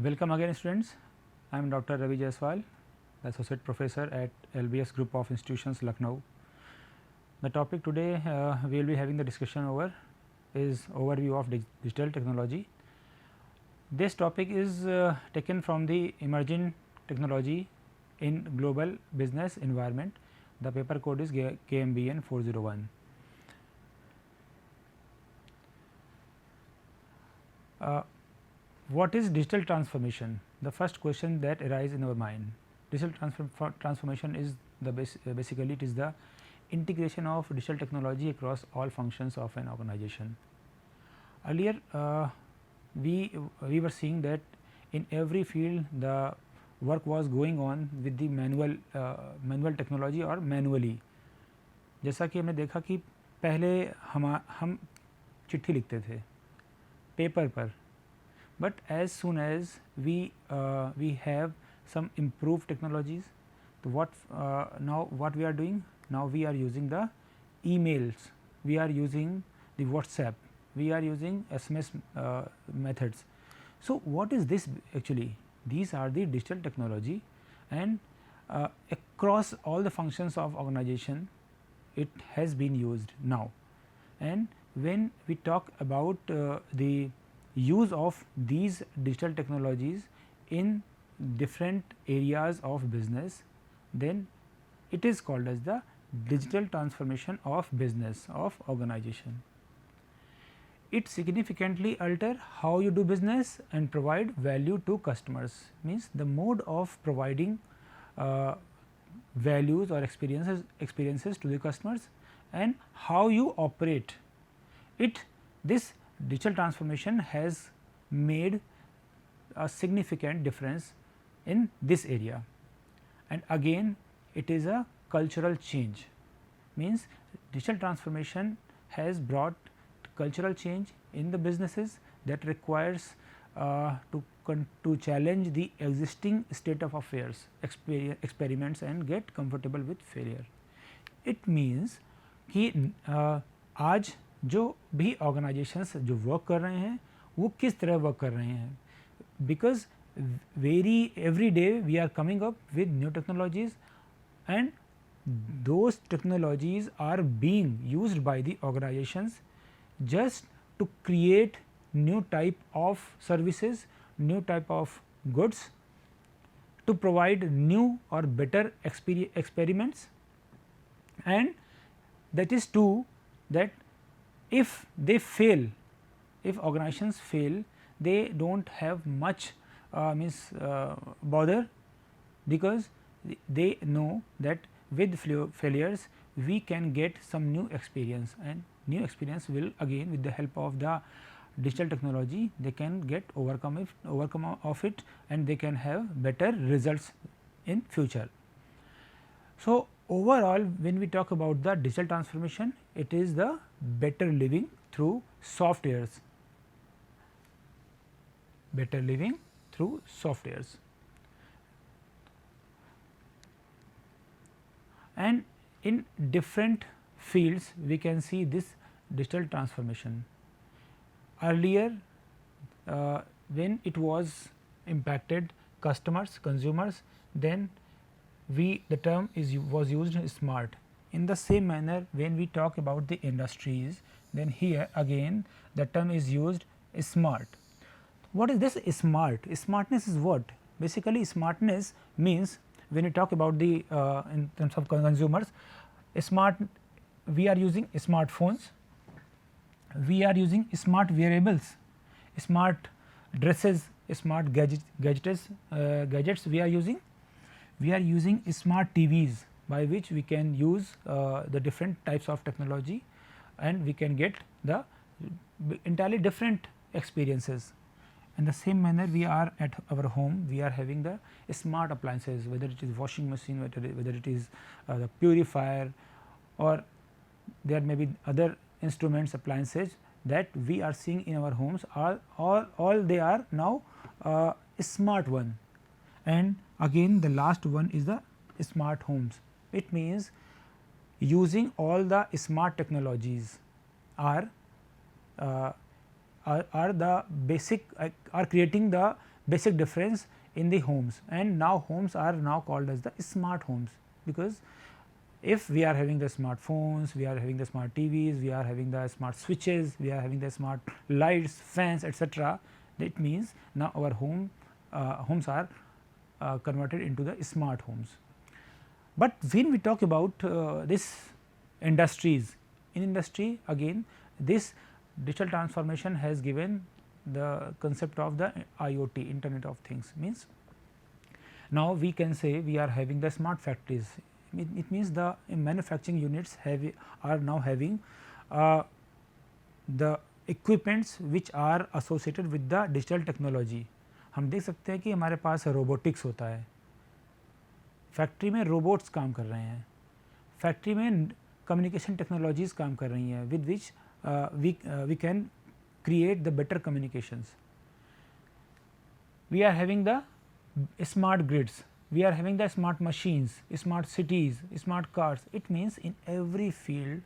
Welcome again students, I am Dr. Ravi Jaiswal, Associate Professor at LBS Group of Institutions, Lucknow. The topic today we will be having the discussion over is overview of digital technology. This topic is taken from the emerging technology in global business environment. The paper code is KMBN 401. What is digital transformation? The first question that arises in our mind. Digital transformation is the basically it is the integration of digital technology across all functions of an organization. Earlier we were seeing that in every field the work was going on with the manual technology or manually. जैसा कि हमने देखा कि पहले हम चिट्ठी लिखते थे पेपर पर, but as soon as we have some improved technologies, so now what we are doing, now we are using the emails, we are using the WhatsApp, we are using SMS methods. So what is this actually? These are the digital technology, and across all the functions of organization it has been used now. And when we talk about the use of these digital technologies in different areas of business, then it is called as the digital transformation of business of organization. It significantly alter how you do business and provide value to customers, means the mode of providing values or experiences to the customers and how you operate it. This digital transformation has made a significant difference in this area, and again it is a cultural change, means digital transformation has brought cultural change in the businesses that requires to challenge the existing state of affairs, experiments and get comfortable with failure. It means कि आज जो भी organisations जो work कर रहे हैं वो किस तरह वर्क कर रहे हैं, because every day we are coming up with new technologies and those technologies are being used by the organizations just to create new type of services, new type of goods, to provide new or better experiments, and that is true that if they fail, if organizations fail, they do not have much bother, because they know that with failures we can get some new experience, and new experience will again with the help of the digital technology they can get overcome of it, and they can have better results in future. So, overall when we talk about the digital transformation, it is the better living through softwares, better living through softwares. And in different fields we can see this digital transformation. Earlier when it was impacted customers, consumers, then the term was used smart. In the same manner when we talk about the industries, then here again the term is used smart. What is this smart? Smartness is what? Basically smartness means when you talk about the in terms of consumers, smart, we are using smartphones, we are using smart wearables, smart dresses, smart gadgets we are using. We are using smart TVs by which we can use the different types of technology, and we can get the entirely different experiences. In the same manner we are at our home, we are having the smart appliances, whether it is washing machine, whether it is the purifier, or there may be other instruments, appliances that we are seeing in our homes, all they are now smart one. And again the last one is the smart homes. It means using all the smart technologies are the basic, are creating the basic difference in the homes, and now homes are now called as the smart homes, because if we are having the smartphones, we are having the smart TVs, we are having the smart switches, we are having the smart lights, fans, etc. That means now our homes are converted into the smart homes. But when we talk about this industries, in industry again this digital transformation has given the concept of the IoT, Internet of Things. Means now we can say we are having the smart factories. It means the manufacturing units are now having the equipments which are associated with the digital technology. हम देख सकते हैं कि हमारे पास robotics होता है, factory में robots काम कर रहे हैं, फैक्ट्री में कम्युनिकेशन टेक्नोलॉजीज काम कर रही हैं with which we can create the better communications. We are having the smart grids, we are having the smart machines, smart cities, smart cars. It means in every field,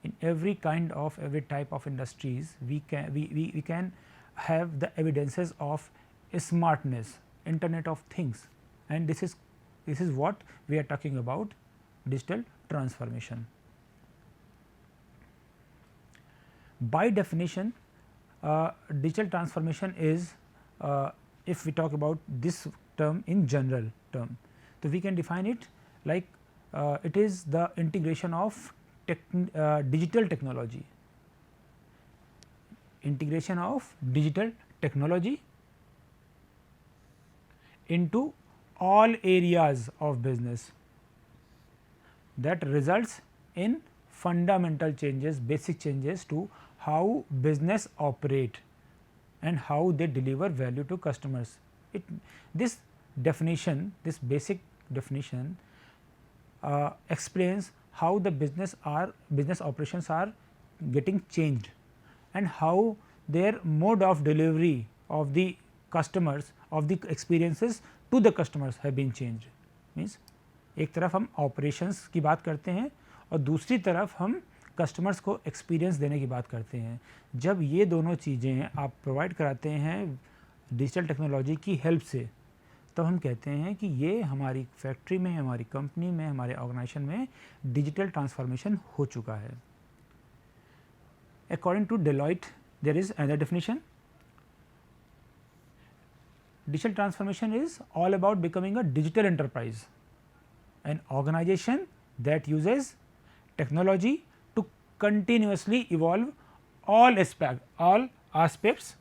in every kind of every type of industries we can have the evidences of smartness, Internet of Things, and this is what we are talking about, digital transformation. By definition, digital transformation is, if we talk about this term in general term, so we can define it like it is the integration of digital technology, integration of digital technology into all areas of business that results in fundamental changes, basic changes to how business operate and how they deliver value to customers. This definition, this basic definition explains how the business operations are getting changed and how their mode of delivery of the customers, of the experiences to the customers have been changed. Means एक तरफ हम operations की बात करते हैं और दूसरी तरफ हम कस्टमर्स को एक्सपीरियंस देने की बात करते हैं. जब ये दोनों चीज़ें आप प्रोवाइड कराते हैं डिजिटल टेक्नोलॉजी की हेल्प से, तो हम कहते हैं कि ये हमारी फैक्ट्री में, हमारी कंपनी में, हमारे ऑर्गेनाइजेशन में डिजिटल ट्रांसफॉर्मेशन हो चुका है. According to Deloitte there is another definition. Digital transformation is all about becoming a digital enterprise, an organization that uses technology to continuously evolve all aspects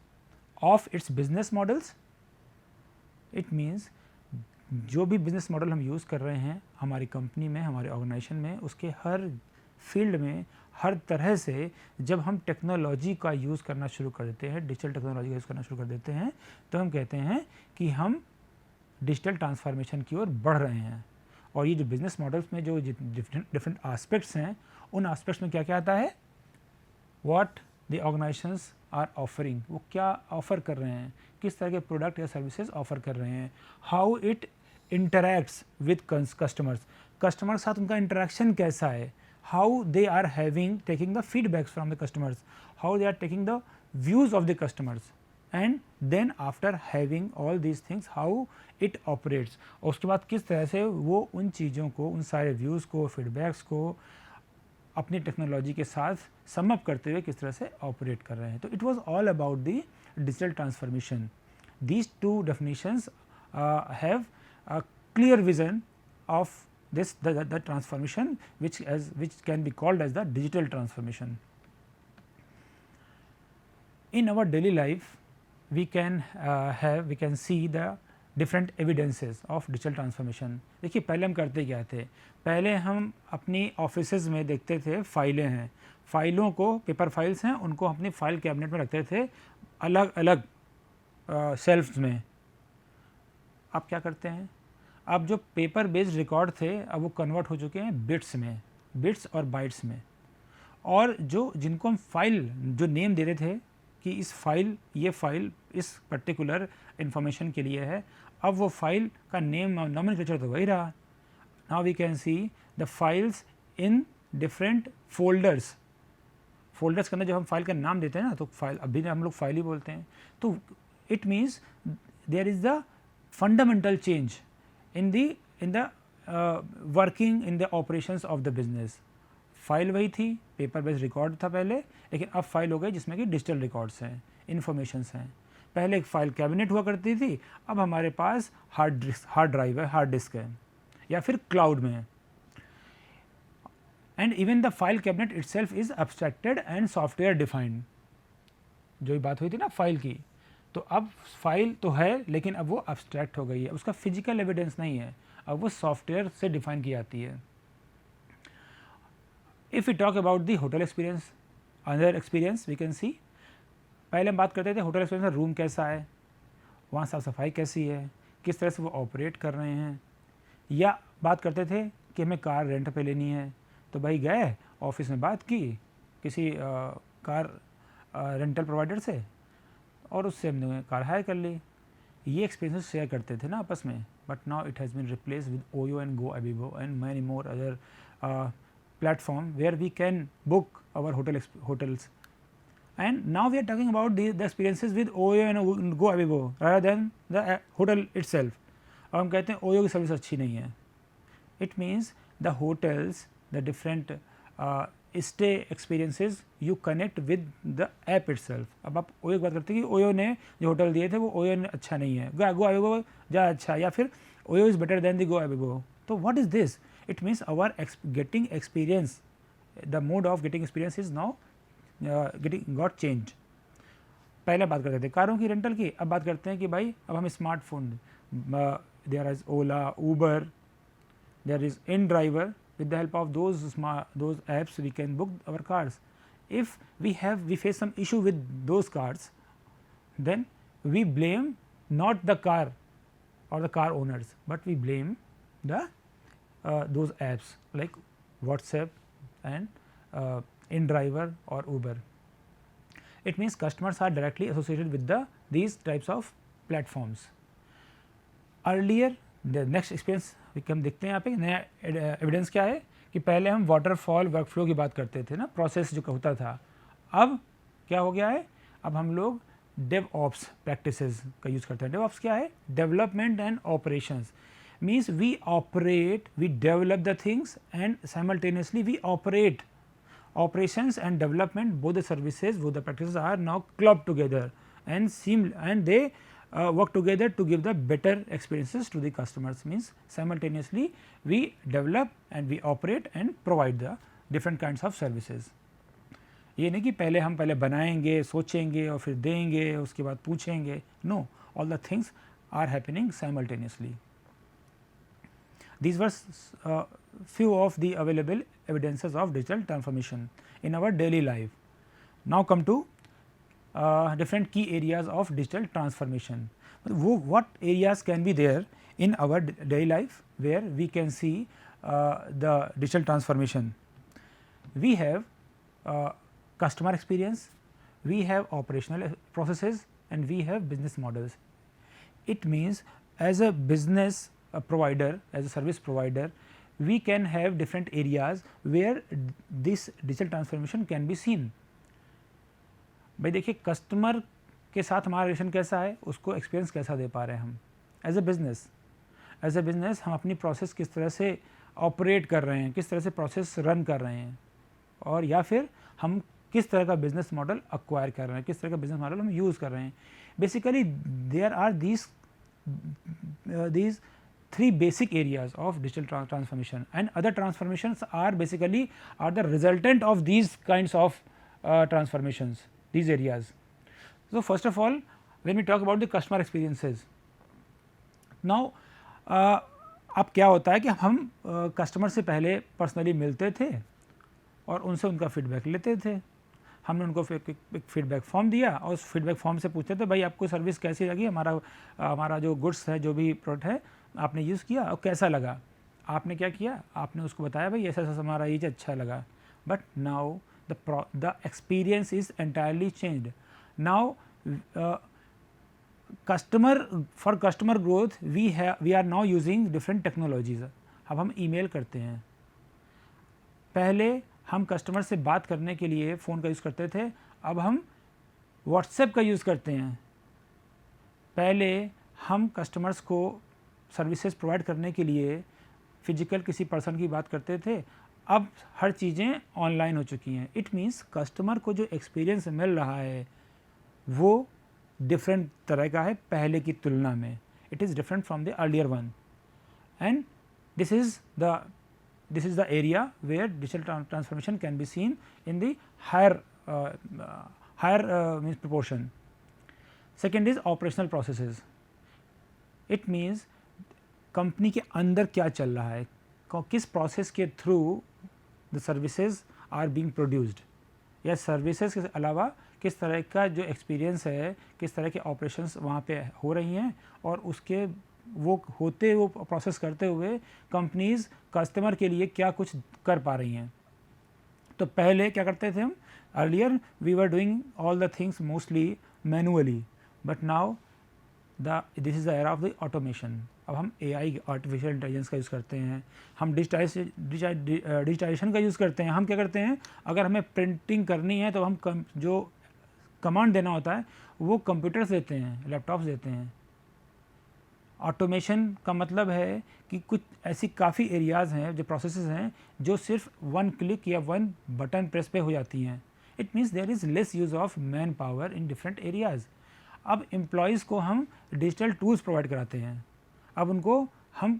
of its business models. It means जो भी business model हम use कर रहे हैं हमारी company में, हमारे organisation में, उसके हर फील्ड में, हर तरह से जब हम टेक्नोलॉजी का यूज़ करना शुरू कर देते हैं, डिजिटल टेक्नोलॉजी का यूज़ करना शुरू कर देते हैं, तो हम कहते हैं कि हम डिजिटल ट्रांसफॉर्मेशन की ओर बढ़ रहे हैं. और ये जो बिज़नेस मॉडल्स में जो डिफरेंट एस्पेक्ट्स हैं, उन एस्पेक्ट्स में क्या क्या आता है, what the organisations are offering, वो क्या ऑफ़र कर रहे हैं, किस तरह के प्रोडक्ट या सर्विसेज ऑफ़र कर रहे हैं, how it interacts with customers, customer के साथ उनका इंटरेक्शन कैसा है, how they are taking the feedbacks from the customers, how they are taking the views of the customers, and then after having all these things how it operates. और उसके बाद किस तरह से वो उन चीज़ों को, उन सारे व्यूज़ को, फीडबैक्स को अपनी टेक्नोलॉजी के साथ सम अप करते हुए किस तरह से ऑपरेट कर रहे हैं. तो it was all about the digital transformation. These two definitions have a clear vision of this the transformation which can be called as the digital transformation. In our daily life we can see the different evidences of digital transformation. देखिए पहले हम करते क्या थे, पहले हम अपनी offices में देखते थे फाइलें हैं, फाइलों को, पेपर फाइल्स हैं, उनको अपनी फाइल कैबिनेट में रखते थे अलग अलग शेल्फ्स में. अब क्या करते हैं, अब जो पेपर बेस्ड रिकॉर्ड थे अब वो कन्वर्ट हो चुके हैं बिट्स में, बिट्स और बाइट्स में. और जो जिनको हम फाइल जो नेम दे रहे थे कि इस फाइल, ये फाइल इस पर्टिकुलर इन्फॉर्मेशन के लिए है, अब वो फाइल का नेम नॉमेनक्लेचर तो वही रहा. Now we can see the files in different folders. Folders के अंदर जब हम फाइल का नाम देते हैं ना, तो फाइल अभी हम लोग फाइल ही बोलते हैं. तो it means there is the fundamental change in the working in the operations of the business. File वही थी, पेपर बेस्ड रिकॉर्ड था पहले, लेकिन अब फाइल हो गई जिसमें कि डिजिटल रिकॉर्ड्स हैं, इन्फॉर्मेशंस हैं. पहले एक फाइल कैबिनेट हुआ करती थी, अब हमारे पास हार्ड ड्राइव है, हार्ड डिस्क है या फिर क्लाउड में है. And even the file cabinet itself is abstracted and software defined. जो ही बात हुई थी ना फाइल की, तो अब फाइल तो है लेकिन अब वो एब्स्ट्रैक्ट हो गई है, उसका फिजिकल एविडेंस नहीं है, अब वो सॉफ्टवेयर से डिफाइन की जाती है. If we talk about the hotel experience, other experience we can see. पहले हम बात करते थे होटल एक्सपीरियंस में रूम कैसा है, वहाँ साफ़ सफाई कैसी है, किस तरह से वो ऑपरेट कर रहे हैं. या बात करते थे कि हमें कार रेंट पे लेनी है, तो भाई गए ऑफिस में बात की किसी कार रेंटल प्रोवाइडर से और उससे हमने कार हायर कर ली. ये एक्सपीरियंस शेयर करते थे ना आपस में. But now it has been replace with OYO and Goibibo and many more other platform where we can book our hotels. And now we are talking about the experiences with OYO and Go Avivo rather than the hotel itself. अब हम कहते हैं OYO की service अच्छी नहीं है. It means the hotels, the different stay experiences you connect with the app itself. अब आप OYO की बात करते हैं कि OYO ने जो होटल दिए थे वो OYO ने अच्छा नहीं है, Go Avivo ज़्यादा अच्छा, या फिर OYO is better than the Go Avivo. तो what is this? It means our getting experience, the mode of getting experience is now got changed. पहले बात करते थे कारों की रेंटल की, अब बात करते हैं कि भाई अब हम smartphone, there is Ola, Uber, there is InDriver. With the help of those apps we can book our cars. If we face some issue with those cars, then we blame not the car or the car owners, but we blame the those apps like WhatsApp and InDriver or Uber. It means customers are directly associated with these types of platforms. Earlier, the next experience हम देखते हैं यहाँ पे नया evidence क्या है कि पहले हम वाटरफॉल वर्कफ्लो की बात करते थे ना, प्रोसेस जो होता था. अब क्या हो गया है, अब हम लोग DevOps प्रैक्टिसेस का यूज़ करते हैं. DevOps क्या है, development and operations. Means we operate, we develop the things and simultaneously we operate. Operations and development, both the services, both the practices are now clubbed together and they work together to give the better experiences to the customers. Means simultaneously we develop and we operate and provide the different kinds of services. ये नहीं कि पहले हम बनाएंगे, सोचेंगे और फिर देंगे, उसके बाद पूछेंगे. No, all the things are happening simultaneously. These were few of the available evidences of digital transformation in our daily life. Now come to different key areas of digital transformation. What areas can be there in our daily life where we can see the digital transformation? We have customer experience, we have operational processes and we have business models. It means as a business provider, as a service provider, we can have different areas where this digital transformation can be seen. भाई देखिए customer के साथ हमारा relation कैसा है, उसको experience कैसा दे पा रहे हैं हम एज ए बिज़नेस हम अपनी प्रोसेस किस तरह से ऑपरेट कर रहे हैं, किस तरह से प्रोसेस रन कर रहे हैं, और या फिर हम किस तरह का बिज़नेस मॉडल एक्वायर कर रहे हैं, किस तरह का बिज़नेस मॉडल हम यूज़ कर रहे हैं. Basically there are these three basic areas of digital transformation, and other transformations are basically the resultant of these kinds of transformations, these areas. So, first of all when we talk about the customer experiences, now अब क्या होता है कि हम customer से पहले personally मिलते थे और उनसे उनका फीडबैक लेते थे. हमने उनको एक फीडबैक फॉर्म दिया और उस फीडबैक फॉर्म से पूछते थे भाई आपको सर्विस कैसी लगी, हमारा जो गुड्स है, जो भी प्रोडक्ट है आपने यूज़ किया और कैसा लगा. आपने क्या किया, आपने उसको बताया भाई ऐसा ऐसा हमारा ये अच्छा लगा. But now the experience is entirely changed. Now for customer growth we are now using different technologies. अब हम ईमेल करते हैं, पहले हम कस्टमर से बात करने के लिए फ़ोन का यूज़ करते थे, अब हम व्हाट्सएप का यूज़ करते हैं. पहले हम कस्टमर्स को सर्विसेज प्रोवाइड करने के लिए फिजिकल किसी पर्सन की बात करते थे, अब हर चीज़ें ऑनलाइन हो चुकी हैं। इट मीन्स कस्टमर को जो एक्सपीरियंस मिल रहा है वो डिफरेंट तरह का है पहले की तुलना में। It is different from the earlier one, and this is the area where digital transformation can be seen in the higher means proportion. Second is operational processes. It means company के अंदर क्या चल रहा है, किस प्रोसेस के through the services are being produced, या services के अलावा किस तरह का जो एक्सपीरियंस है, किस तरह के ऑपरेशंस वहाँ पे हो रही हैं, और उसके वो प्रोसेस करते हुए कंपनीज कस्टमर के लिए क्या कुछ कर पा रही हैं. तो पहले क्या करते थे हम, earlier we were doing all the things mostly manually, but now this is the era of the automation. अब हम AI आर्टिफिशियल इंटेलिजेंस का यूज़ करते हैं, हम डिजिटाइजेशन का यूज़ करते हैं. हम क्या करते हैं, अगर हमें प्रिंटिंग करनी है तो हम जो कमांड देना होता है वो कंप्यूटर्स देते हैं, लैपटॉप्स देते हैं. ऑटोमेशन का मतलब है कि कुछ ऐसी काफ़ी एरियाज़ हैं, जो प्रोसेसेस हैं, जो सिर्फ one click or one button press पे हो जाती हैं. It means there is less use of manpower in different areas. अब एम्प्लॉयज़ को हम डिजिटल टूल्स प्रोवाइड कराते हैं, अब उनको हम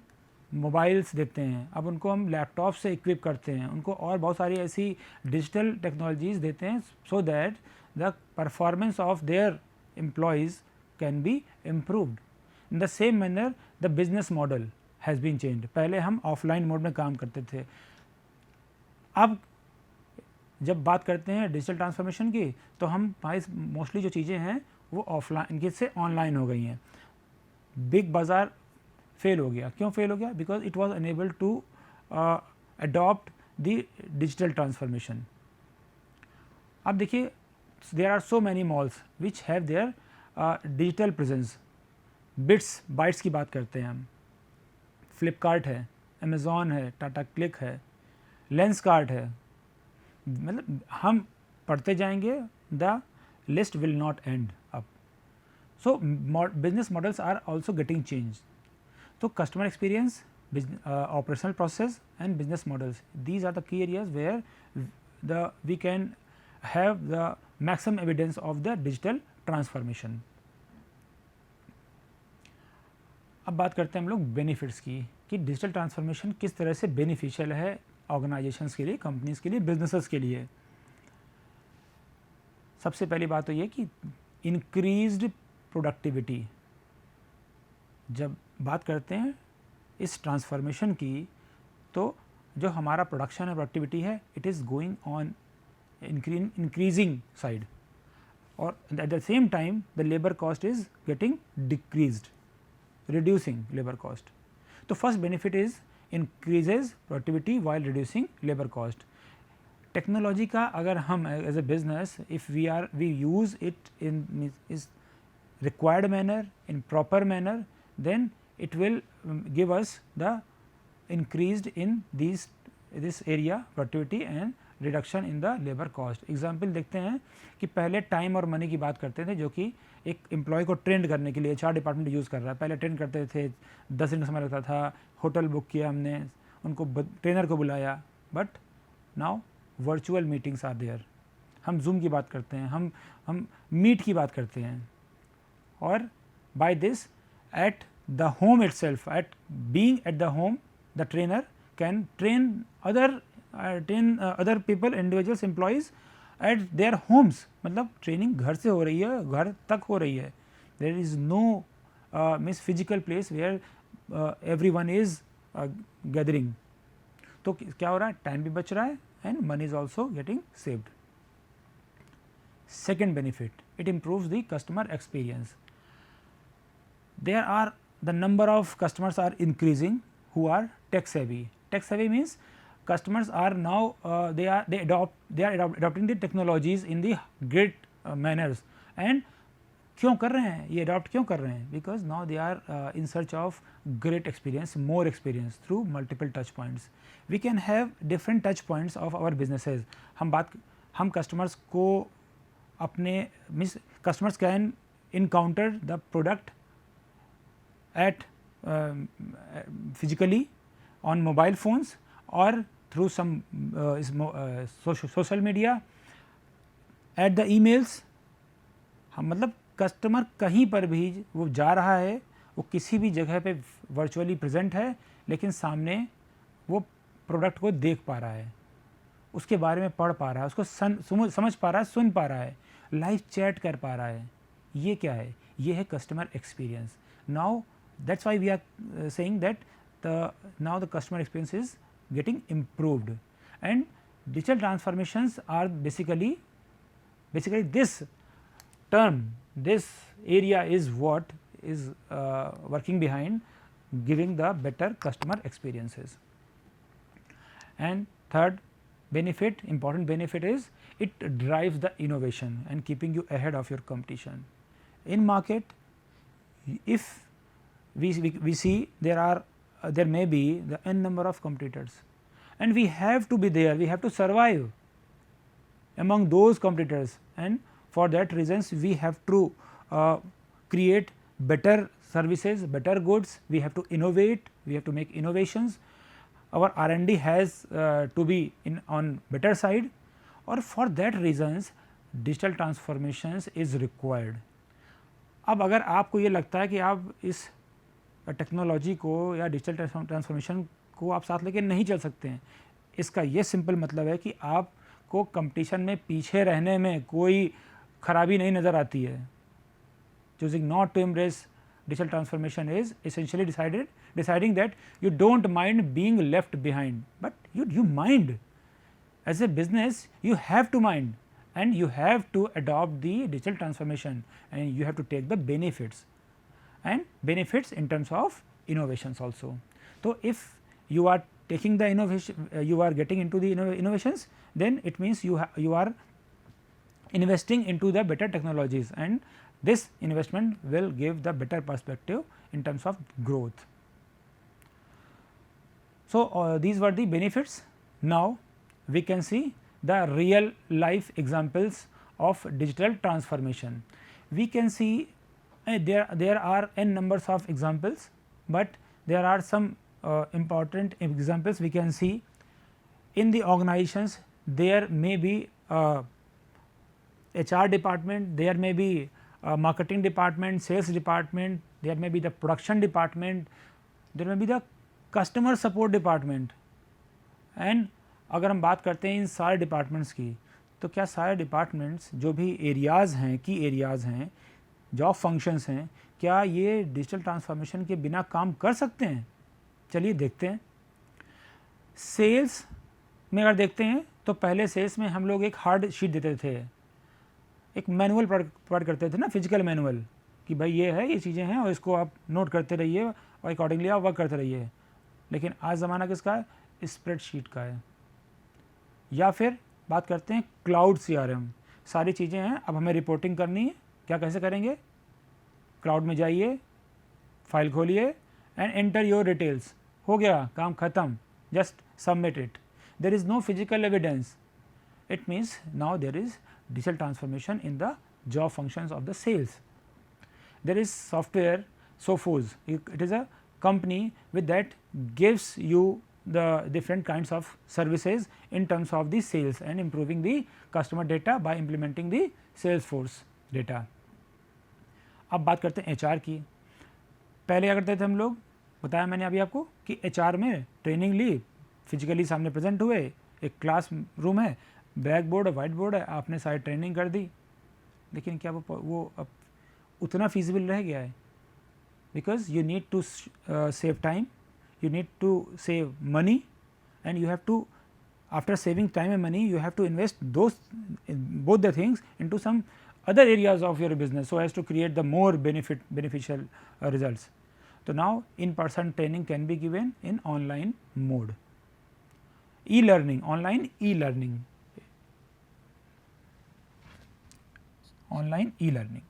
मोबाइल्स देते हैं, अब उनको हम लैपटॉप से इक्विप करते हैं, उनको और बहुत सारी ऐसी डिजिटल टेक्नोलॉजीज़ देते हैं, so that the performance of their employees can be improved. In the same manner the business model has been changed. पहले हम ऑफलाइन मोड में काम करते थे, अब जब बात करते हैं डिजिटल ट्रांसफॉर्मेशन की, तो हम मोस्टली जो चीज़ें हैं वो ऑफलाइन इनके से ऑनलाइन हो गई हैं. बिग बाज़ार फेल हो गया. क्यों फेल हो गया? Because it was unable to adopt the digital transformation. अब देखिए, there are so many malls which have their digital presence. Bits bytes की बात करते हैं हम, फ्लिपकार्ट है, अमेज़ॉन है, टाटा क्लिक है, लेंसकार्ट है. मतलब हम पढ़ते जाएंगे, the list will not end up. So business models are also getting change. तो customer experience, operational process and business models, these are the key areas where we can have the maximum evidence of the digital transformation. अब बात करते हैं हम लोग benefits की, कि digital transformation किस तरह से बेनिफिशियल है ऑर्गेनाइजेशंस के लिए, कंपनीज के लिए, बिजनेसेस के लिए. सबसे पहली बात तो ये कि इंक्रीज्ड प्रोडक्टिविटी. जब बात करते हैं इस ट्रांसफॉर्मेशन की, तो जो हमारा प्रोडक्शन और प्रोडक्टिविटी है, it is going on increasing side, और at the same time the labour cost is getting decreased, reducing labour cost. तो first benefit is increases productivity while reducing labour cost. Technology का अगर हम as a business, if we use it in is required manner, in proper manner, then it will give us the increased in this area productivity and reduction in the labor cost. Example देखते हैं कि पहले time और money की बात करते थे, जो कि एक एम्प्लॉय को ट्रेंड करने के लिए HR डिपार्टमेंट यूज़ कर रहा है. पहले ट्रेंड करते थे, 10 दिन का समय लगता था, होटल बुक किया हमने, उनको ट्रेनर को बुलाया. But now virtual meetings are there. हम जूम की बात करते हैं, हम मीट की बात करते हैं, or by this at the home itself, at being at the home, the trainer can train other people, individuals, employees at their homes. मतलब ट्रेनिंग घर से हो रही है, घर तक हो रही है. there is no means physical place where everyone is gathering. तो क्या हो रहा है, टाइम भी बच रहा है and money is also getting saved. Second benefit, it improves the customer experience. There are the number of customers are increasing who are tech savvy. Tech savvy means customers are now they are adopting the technologies in the great manners. And क्यों कर रहे हैं ये, adopt क्यों कर रहे हैं? Because now they are in search of great experience, more experience through multiple touch points. We can have different touch points of our businesses. हम customers को अपने customers can encounter the product at physically on mobile phones or through some social media, at the emails. हम मतलब customer कहीं पर भी वो जा रहा है, वो किसी भी जगह पे वर्चुअली प्रेजेंट है, लेकिन सामने वो प्रोडक्ट को देख पा रहा है, उसके बारे में पढ़ पा रहा है, उसको समझ पा रहा है, सुन पा रहा है, लाइव चैट कर पा रहा है. ये क्या है? ये है customer experience. Now that's why we are saying that now the customer experience is getting improved, and digital transformations are basically this term, this area is what is working behind giving the better customer experiences. And third benefit, important benefit is it drives the innovation and keeping you ahead of your competition. In market, if we see there may be the n number of competitors, and we have to be there, we have to survive among those competitors, and for that reasons we have to create better services, better goods, we have to innovate, we have to make innovations. Our R&D has to be on better side, or for that reasons digital transformations is required. अब अगर आपको ये लगता है कि आप इस technology को या डिजिटल ट्रांसफॉर्मेशन को आप साथ लेके नहीं चल सकते हैं, इसका ये सिंपल मतलब है कि आपको कंपटीशन में पीछे रहने में कोई खराबी नहीं नज़र आती है. Choosing not to embrace digital transformation is essentially deciding that you don't mind being left behind, but you mind. As a business you have to mind, and you have to adopt the digital transformation, and you have to take the benefits, and benefits in terms of innovations also. So, if you are taking the innovation, you are getting into the innovations, then it means you are investing into the better technologies, and this investment will give the better perspective in terms of growth. So, these were the benefits. Now, we can see the real life examples of digital transformation. We can see there are n numbers of examples, but there are some important examples we can see. In the organizations there may be HR department, there may be marketing department, sales department, there may be the production department, there may be the customer support department. And अगर हम बात करते हैं इन सारे departments की, तो क्या सारे डिपार्टमेंट्स जो भी एरियाज़ हैं, की एरियाज़ हैं, जॉब फंक्शंस हैं, क्या ये डिजिटल ट्रांसफॉर्मेशन के बिना काम कर सकते हैं? चलिए देखते हैं. सेल्स में अगर देखते हैं तो पहले सेल्स में हम लोग एक हार्ड शीट देते थे, एक मैनुअल प्रोवाइड करते थे ना, फिजिकल मैनुअल, कि भाई ये है, ये चीज़ें हैं और इसको आप नोट करते रहिए और अकॉर्डिंगली आप वर्क करते रहिए. लेकिन आज ज़माना किसका है? स्प्रेडशीट का है. या फिर बात करते हैं क्लाउड CRM, सारी चीज़ें हैं, अब हमें रिपोर्टिंग करनी है, क्या कैसे करेंगे? क्लाउड में जाइए, फाइल खोलिए एंड एंटर योर डिटेल्स, हो गया, काम ख़त्म, just submit it. There is no physical evidence. It means now there is digital transformation in the job functions of the sales. There is software Sophos, it is a company with that gives you the different kinds of services in terms of the sales and improving the customer data by implementing the Salesforce data. अब बात करते हैं HR की. पहले क्या करते थे हम लोग, बताया मैंने अभी आपको कि HR में ट्रेनिंग ली, फिजिकली सामने प्रेजेंट हुए, एक क्लास रूम है, ब्लैक बोर्ड है, वाइट बोर्ड है, आपने सारी ट्रेनिंग कर दी. लेकिन क्या वो अब उतना फीजिबल रह गया है? Because you need to save time, you need to save money, and you have to, after saving time and money, you have to invest both the things into some other areas of your business, so as to create the more beneficial results. So, now in person training can be given in online mode. E-learning, online e-learning, online e-learning.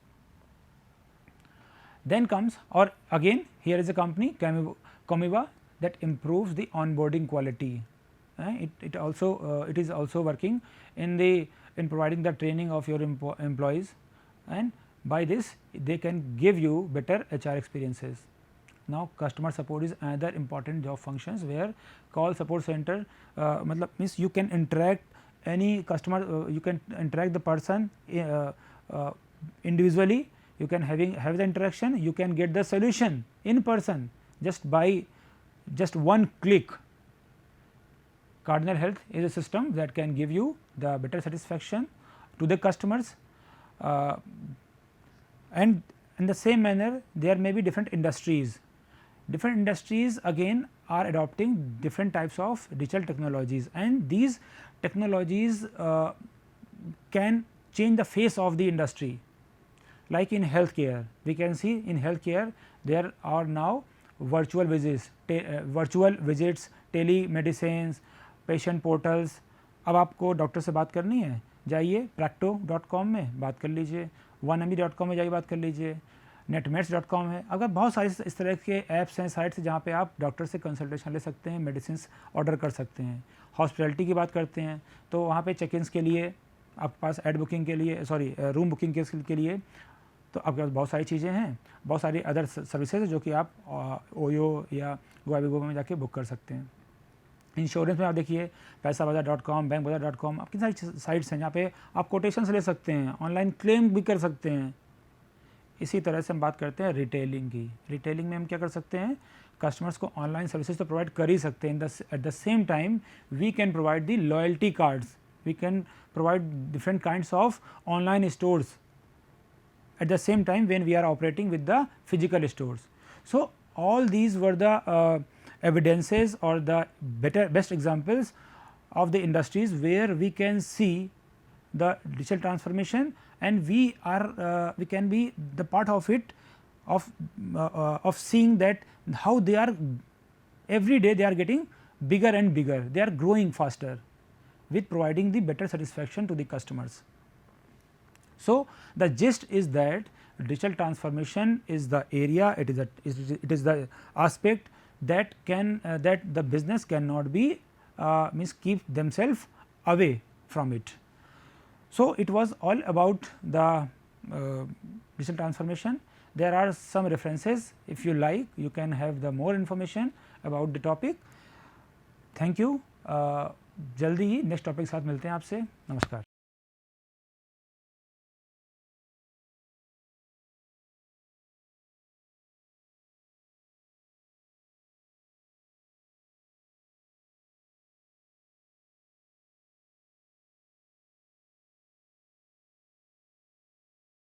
Then comes, or again here is a company Comiva that improves the onboarding quality. It is also working in providing the training of your employees, and by this they can give you better HR experiences. Now customer support is another important job functions where call support center matlab means you can interact any customer, you can interact the person individually, you can have the interaction, you can get the solution in person just by just one click. Cardinal Health is a system that can give you the better satisfaction to the customers, and in the same manner there may be different industries. Different industries again are adopting different types of digital technologies, and these technologies can change the face of the industry. Like in healthcare, we can see in healthcare there are now virtual visits, telemedicines, patient portals. अब आपको doctor से बात करनी है, जाइए practo.com में बात कर लीजिए, 1me.com में जाइए बात कर लीजिए, netmeds.com है. अगर बहुत सारे इस तरह के ऐप्स हैं, साइट्स जहाँ पे आप डॉक्टर से कंसल्टेशन ले सकते हैं, मेडिसिन ऑर्डर कर सकते हैं. हॉस्पिटलिटी की बात करते हैं तो वहाँ पे चेक इन्स के लिए आपके पास एड बुकिंग के लिए रूम बुकिंग के लिए तो आपके पास बहुत सारी चीज़ें हैं, बहुत सारी अदर सर्विसेज जो कि आप ओयो या गोवाबिगो में जाके बुक कर सकते हैं. इंश्योरेंस में आप देखिए पैसाबाजार.com, बैंकबाजार.com, आप कितनी सारी साइट्स हैं जहाँ पे आप कोटेशंस ले सकते हैं, ऑनलाइन क्लेम भी कर सकते हैं. इसी तरह से हम बात करते हैं रिटेलिंग की. रिटेलिंग में हम क्या कर सकते हैं, कस्टमर्स को ऑनलाइन सर्विसेज तो प्रोवाइड कर ही सकते हैं, at the same time we can provide the loyalty cards, we can provide different kinds of online stores at the same time when we are operating with the physical stores. So, all these were the evidences or the best examples of the industries where we can see the digital transformation, and we can be the part of it, of seeing that how they are every day they are getting bigger and bigger, they are growing faster with providing the better satisfaction to the customers. So, the gist is that digital transformation is the area, it is the aspect that can that the business cannot be means keep themselves away from it. So, it was all about the digital transformation. There are some references, if you like you can have the more information about the topic. Thank you. जल्दी ही next topic के साथ मिलते हैं आपसे. नमस्कार.